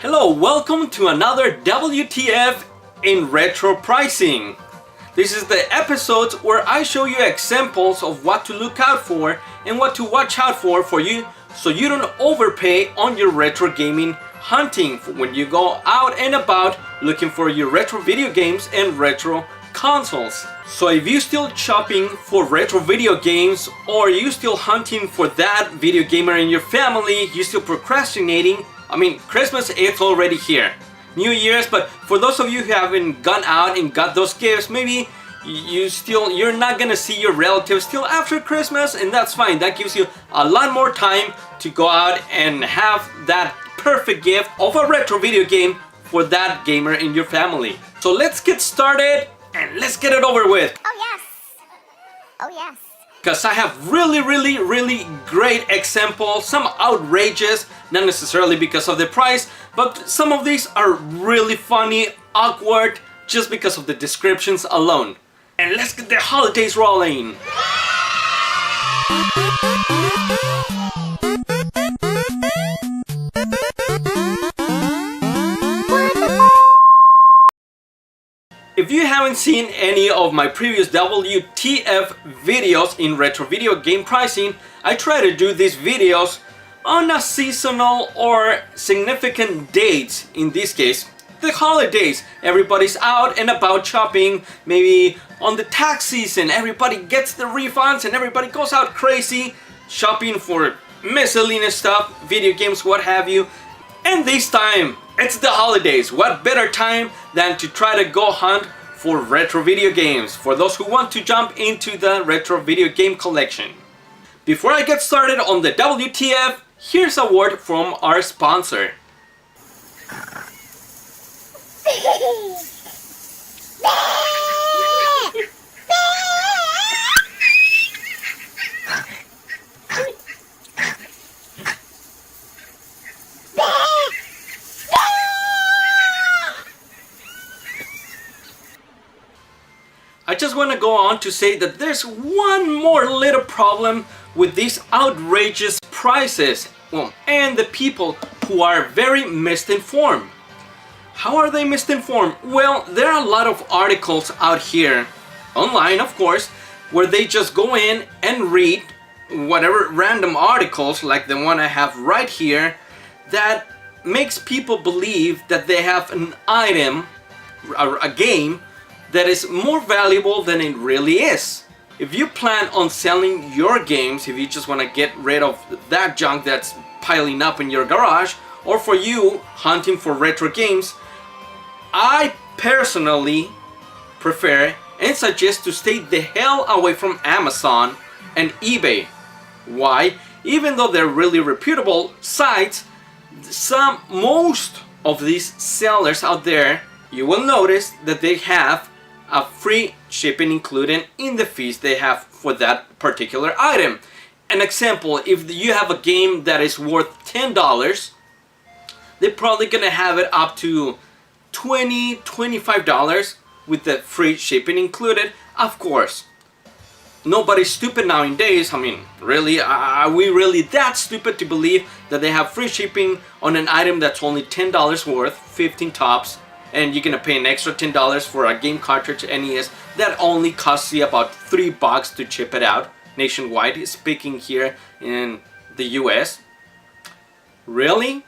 Hello, welcome to another WTF in retro pricing. This is the episode where I show you examples of what to look out for and what to watch out for you so you don't overpay on your retro gaming hunting when you go out and about looking for your retro video games and retro consoles. So if you're still shopping for retro video games or you're still hunting for that video gamer in your family, you're still procrastinating, I mean, Christmas is already here. New Year's, but for those of you who haven't gone out and got those gifts, maybe you're not gonna see your relatives till after Christmas, and that's fine. That gives you a lot more time to go out and have that perfect gift of a retro video game for that gamer in your family. So let's get started and let's get it over with. Oh yes. Oh yes. Because I have really great examples, some outrageous, not necessarily because of the price, but some of these are really funny, awkward, just because of the descriptions alone. And let's get the holidays rolling! If you haven't seen any of my previous WTF videos in retro video game pricing, I try to do these videos on a seasonal or significant dates. In this case, the holidays. Everybody's out and about shopping. Maybe on the tax season, everybody gets the refunds and everybody goes out crazy shopping for miscellaneous stuff, video games, what have you. And this time, it's the holidays. What better time than to try to go hunt for retro video games for those who want to jump into the retro video game collection. Before I get started on the WTF, here's a word from our sponsor. I just want to go on to say that there's one more little problem with these outrageous prices, well, and the people who are very misinformed. How are they misinformed? Well, there are a lot of articles out here, online of course, where they just go in and read whatever random articles like the one I have right here that makes people believe that they have an item, a game, that is more valuable than it really is. If you plan on selling your games, if you just want to get rid of that junk that's piling up in your garage, or for you hunting for retro games, I personally prefer and suggest to stay the hell away from Amazon and eBay. Why? Even though they're really reputable sites, most of these sellers out there, you will notice that they have a free shipping included in the fees they have for that particular item. An example, if you have a game that is worth $10, they're probably gonna have it up to $20, $25 with the free shipping included. Of course, nobody's stupid nowadays. I mean, really, are we really that stupid to believe that they have free shipping on an item that's only $10 worth, 15 tops, and you're gonna pay an extra $10 for a game cartridge NES that only costs you about $3 to ship it out nationwide, speaking here in the US? Really?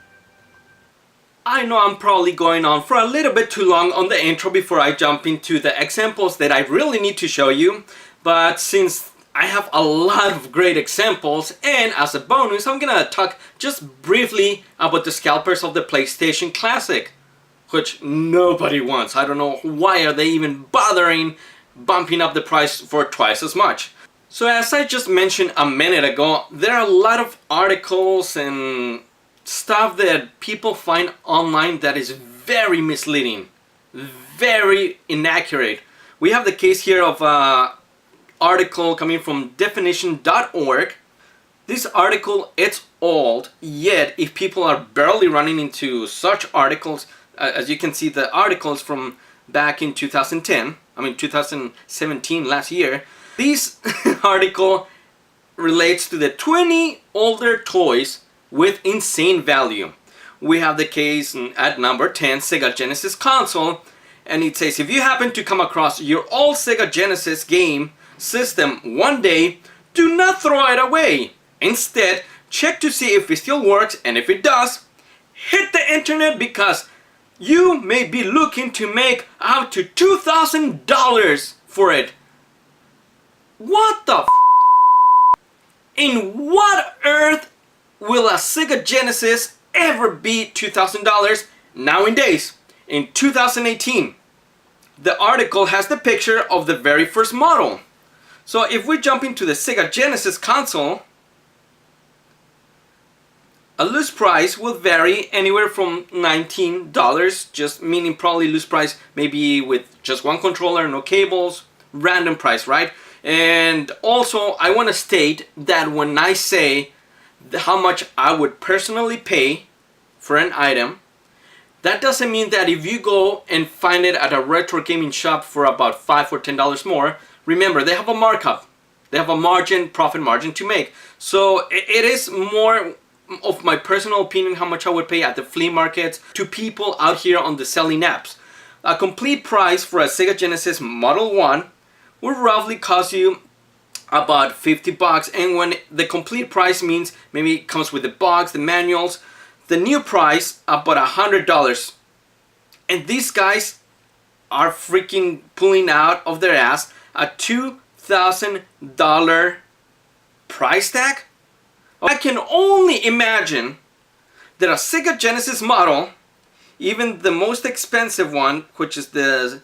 I know I'm probably going on for a little bit too long on the intro before I jump into the examples that I really need to show you, but since I have a lot of great examples, and as a bonus, I'm gonna talk just briefly about the scalpers of the PlayStation Classic, which nobody wants. I don't know why are they even bothering bumping up the price for twice as much. So as I just mentioned a minute ago, there are a lot of articles and stuff that people find online that is very misleading, very inaccurate. We have the case here of an article coming from definition.org. This article, it's old, yet if people are barely running into such articles, as you can see, the articles from back in 2017, last year. This article relates to the 20 older toys with insane value. we have the case at number 10, Sega Genesis console. And it says, if you happen to come across your old Sega Genesis game system one day, do not throw it away. Instead, check to see if it still works, and if it does, hit the internet because you may be looking to make up to $2,000 for it. What the f? In what earth will a Sega Genesis ever be $2,000 nowadays? In 2018, the article has the picture of the very first model. So if we jump into the Sega Genesis console, a loose price will vary anywhere from $19, just meaning probably loose price maybe with just one controller, no cables, random price, right? And also I want to state that when I say how much I would personally pay for an item, that doesn't mean that if you go and find it at a retro gaming shop for about $5 or $10 more, remember they have a markup. They have a margin, profit margin to make. So it is more of my personal opinion how much I would pay at the flea markets to people out here on the selling apps. A complete price for a Sega Genesis Model 1 would roughly cost you about $50. And when the complete price means maybe it comes with the box, the manuals, the new price about $100. And these guys are freaking pulling out of their ass a $2,000 price tag. I can only imagine that a Sega Genesis model, even the most expensive one, which is the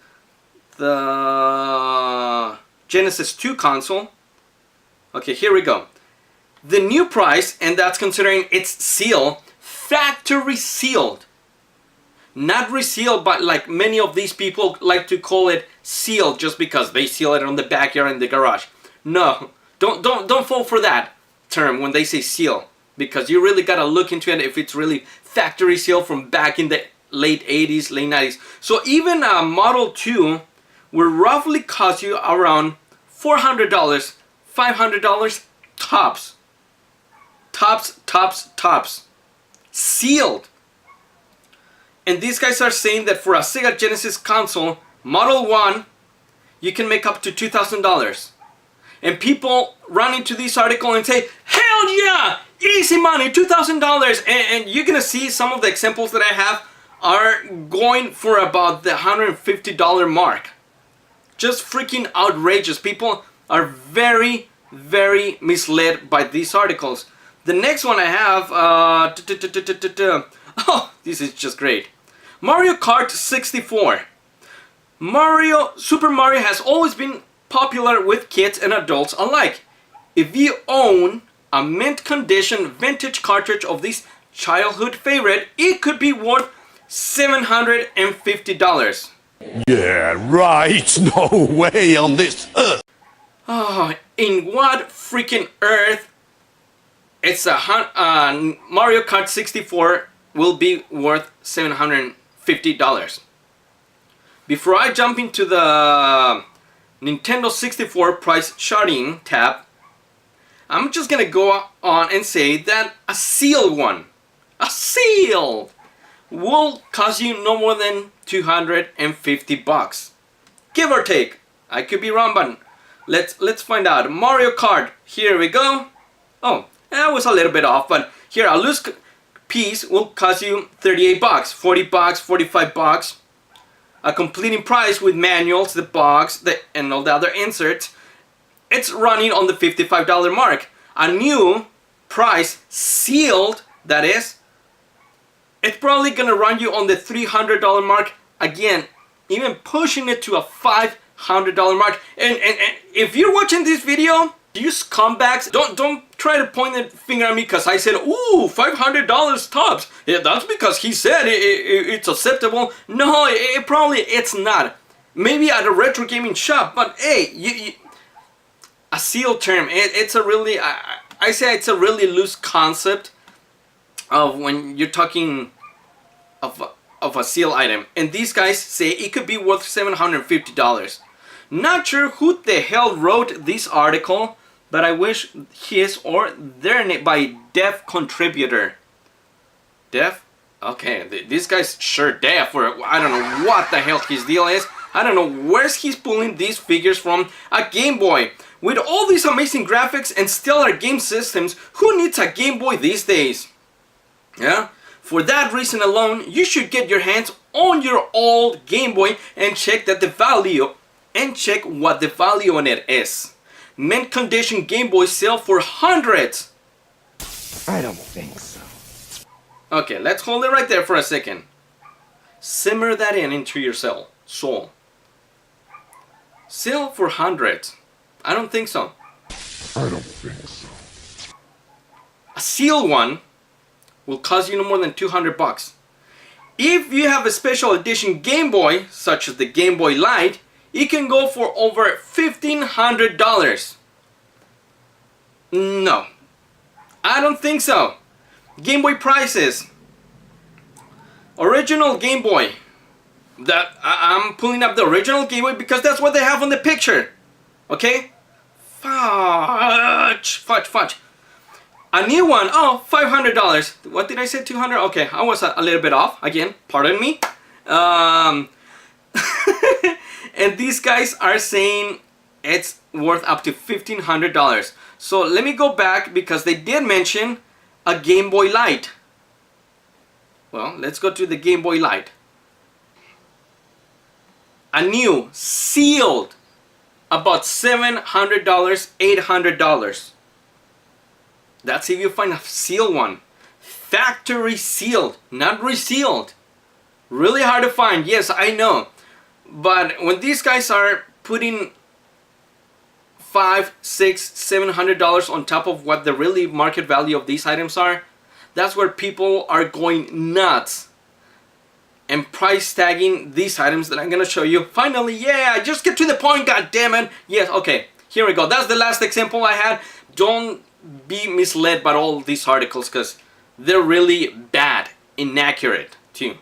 Genesis 2 console. Okay, here we go. The new price, and that's considering it's sealed, factory sealed, not resealed, but like many of these people like to call it sealed just because they seal it on the backyard in the garage. No, don't fall for that term when they say seal, because you really gotta look into it if it's really factory sealed from back in the late 80s, late 90s. So even a Model 2 will roughly cost you around $400, $500 tops. Tops. Sealed. And these guys are saying that for a Sega Genesis console, Model 1, you can make up to $2,000. And people run into this article and say, hell yeah! Easy money, $2,000! And you're gonna see some of the examples that I have are going for about the $150 mark. Just freaking outrageous. People are very, very misled by these articles. The next one I have, oh, this is just great. Mario Kart 64. Super Mario has always been popular with kids and adults alike. If you own a mint condition vintage cartridge of this childhood favorite, it could be worth $750. Yeah, right. No way on this earth. Oh, in what freaking earth? It's a Mario Kart 64 will be worth $750. Before I jump into the Nintendo 64 price charting tab, I'm just gonna go on and say that a sealed one, will cost you no more than $250, give or take. I could be wrong, but let's find out. Mario Kart, here we go. Oh, that was a little bit off, but here a loose piece will cost you $38, $40, $45. A completing price with manuals, the box, and all the other inserts, it's running on the $55 mark. A new price, sealed, that is, it's probably gonna run you on the $300 mark. Again, even pushing it to a $500 mark. And if you're watching this video, you scumbags, don't try to point the finger at me because I said, ooh, $500 tops. Yeah, that's because he said it's acceptable. No, it's not. Maybe at a retro gaming shop, but hey, a sealed term. It's a really, I say it's a really loose concept of when you're talking of a sealed item. And these guys say it could be worth $750. Not sure who the hell wrote this article, but I wish his or their name by Dev Contributor. Dev Okay, this guy's sure deaf, or I don't know what the hell his deal is. I don't know where's he's pulling these figures from. A Game Boy. With all these amazing graphics and stellar game systems, who needs a Game Boy these days? Yeah? For that reason alone, you should get your hands on your old Game Boy and check what the value on it is. Mint condition Game Boys sell for hundreds. I don't think so. Okay, let's hold it right there for a second. Simmer that into your soul. Sell for hundreds. I don't think so. I don't think so. A sealed one will cost you no more than $200. If you have a special edition Game Boy, such as the Game Boy Light, it can go for over $1,500. No, I don't think so. Game Boy prices. Original Game Boy. I'm pulling up the original Game Boy because that's what they have on the picture. Okay? Fudge. A new one, oh, $500. What did I say, 200? Okay, I was a little bit off. Again, pardon me. And these guys are saying it's worth up to $1,500. So let me go back because they did mention a Game Boy Light. Well, let's go to the Game Boy Light. A new, sealed, about $700, $800. That's if you find a sealed one. Factory sealed, not resealed. Really hard to find, yes, I know. But when these guys are putting $500, $600, $700 on top of what the really market value of these items are, that's where people are going nuts and price tagging these items that I'm gonna show you. Finally, yeah, just get to the point, god damn it. Yes, okay, here we go. That's the last example I had. Don't be misled by all these articles because they're really bad, inaccurate too.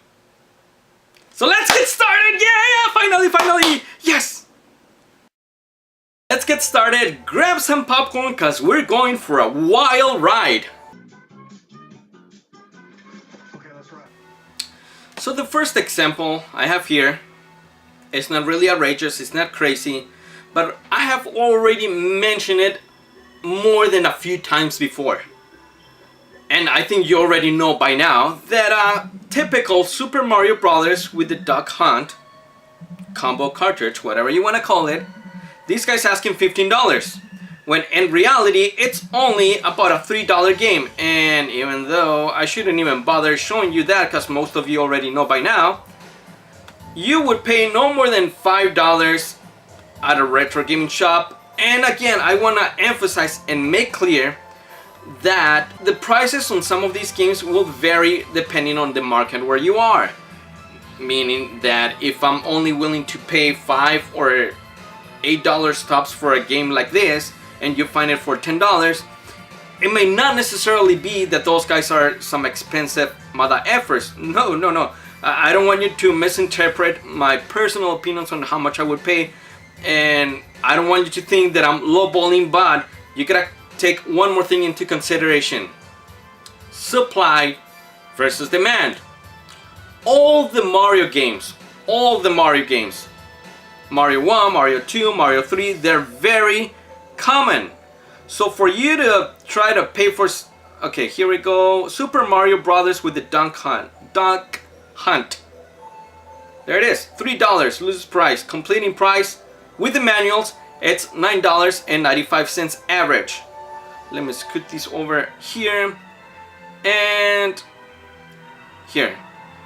So let's get started. Yeah, finally, yes. Let's get started. Grab some popcorn because we're going for a wild ride. So the first example I have here, it's not really outrageous, it's not crazy, but I have already mentioned it more than a few times before. And I think you already know by now that typical Super Mario Brothers with the Duck Hunt combo cartridge, whatever you want to call it, these guys asking $15. When in reality, it's only about a $3 game. And even though I shouldn't even bother showing you that because most of you already know by now, you would pay no more than $5 at a retro gaming shop. And again, I want to emphasize and make clear that the prices on some of these games will vary depending on the market where you are. Meaning that if I'm only willing to pay $5 or $8 tops for a game like this, and you find it for $10, it may not necessarily be that those guys are some expensive mother effers. No. I don't want you to misinterpret my personal opinions on how much I would pay, and I don't want you to think that I'm lowballing, but you gotta take one more thing into consideration. Supply versus demand. All the Mario games, Mario 1, Mario 2, Mario 3, they're very common. So for you to try to pay for, okay, here we go, Super Mario Brothers with the Duck Hunt. There it is, $3, lowest price. Completing price with the manuals, it's $9.95 average. Let me scoot these over here and here,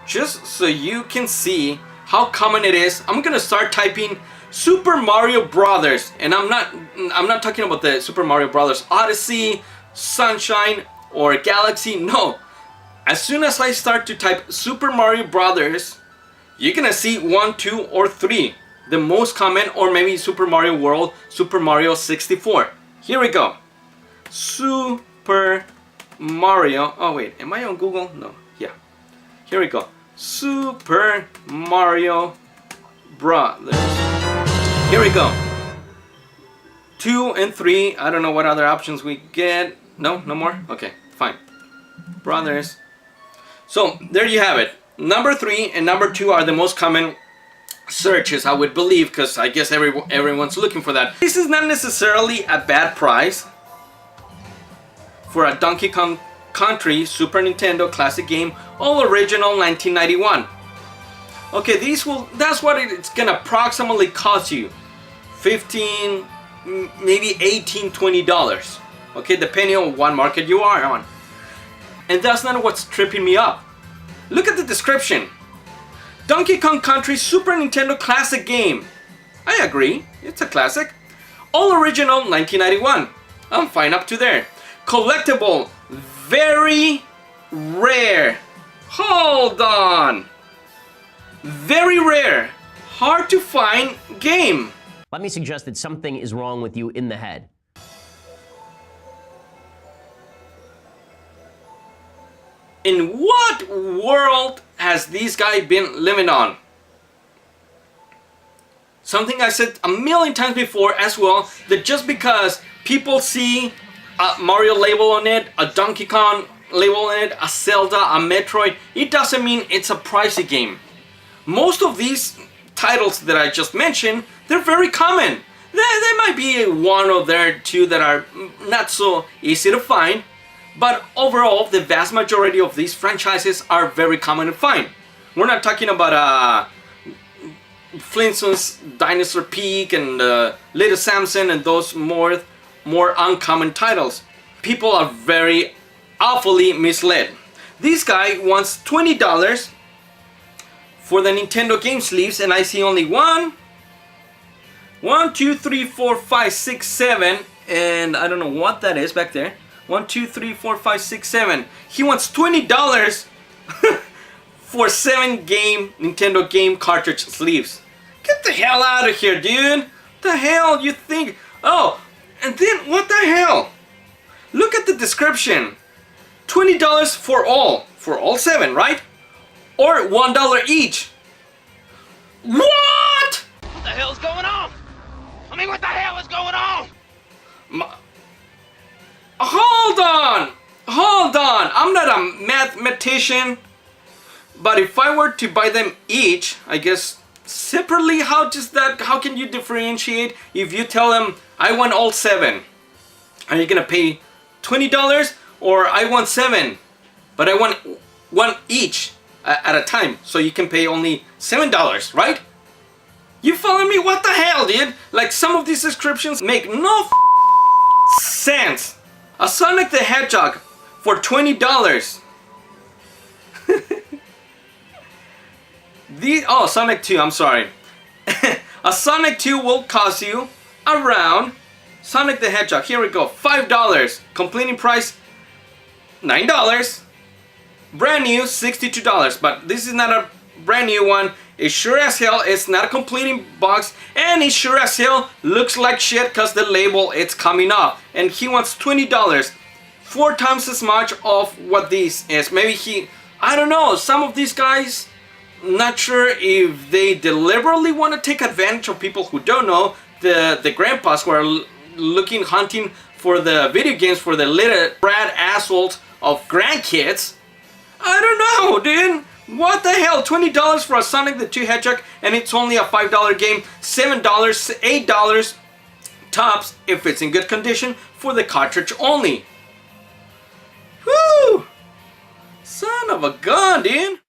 just so you can see how common it is. I'm gonna start typing Super Mario Brothers, and I'm not talking about the Super Mario Brothers Odyssey, Sunshine, or Galaxy. No, as soon as I start to type Super Mario Brothers, you're gonna see 1, 2, or 3, the most common, or maybe Super Mario World, Super Mario 64. Here we go. Super Mario. Oh wait, am I on Google? No. Yeah. Here we go. Super Mario Brothers. Here we go. 2 and 3. I don't know what other options we get. No more? Okay, fine. Brothers. So there you have it. Number 3 and number 2 are the most common searches, I would believe, because I guess everyone's looking for that. This is not necessarily a bad price for a Donkey Kong Country Super Nintendo classic game, all original 1991. Okay, that's what it's gonna approximately cost you. 15, maybe 18, $20. Okay, depending on what market you are on. And that's not what's tripping me up. Look at the description. Donkey Kong Country Super Nintendo classic game. I agree, it's a classic. All original 1991. I'm fine up to there. Collectible, very rare. Hold on. Very rare, hard to find game. Let me suggest that something is wrong with you in the head. In what world has this guy been living on? Something I said a million times before as well, that just because people see a Mario label on it, a Donkey Kong label on it, a Zelda, a Metroid, it doesn't mean it's a pricey game. Most of these titles that I just mentioned, they're very common. There might be one or two that are not so easy to find, but overall, the vast majority of these franchises are very common to find. We're not talking about Flintstones, Dinosaur Peak, and Little Samson, and those more uncommon titles. People are very awfully misled. This guy wants $20 for the Nintendo game sleeves, and I see only 1, 2, 3, 4, 5, 6, 7, and I don't know what that is back there. 1, 2, 3, 4, 5, 6, 7. He wants $20 for 7 Nintendo game cartridge sleeves. Get the hell out of here, dude. The hell you think? Oh, and then what the hell? Look at the description. $20 for all 7, right? Or $1 each. What? What the hell's going on? I mean, what the hell is going on? Hold on. I'm not a mathematician, but if I were to buy them each, I guess separately, how can you differentiate if you tell them I want all 7? Are you gonna pay $20, or I want 7, but I want 1 each at a time, so you can pay only $7, right? You follow me? What the hell, dude? Like, some of these descriptions make no sense. A Sonic the Hedgehog for $20. Sonic 2, I'm sorry. A Sonic 2 will cost you around, Sonic the Hedgehog, here we go, $5. Completing price, $9. Brand new, $62. But this is not a brand new one. It sure as hell is not a completing box, and it sure as hell looks like shit because the label it's coming off. And he wants $20, 4 times as much of what this is. Maybe I don't know, some of these guys, not sure if they deliberately want to take advantage of people who don't know, the grandpas who are hunting for the video games for the little brat assholes of grandkids. I don't know, dude. What the hell? $20 for a Sonic the Hedgehog, and it's only a $5 game. $7, $8 tops if it's in good condition for the cartridge only. Whoo! Son of a gun, dude.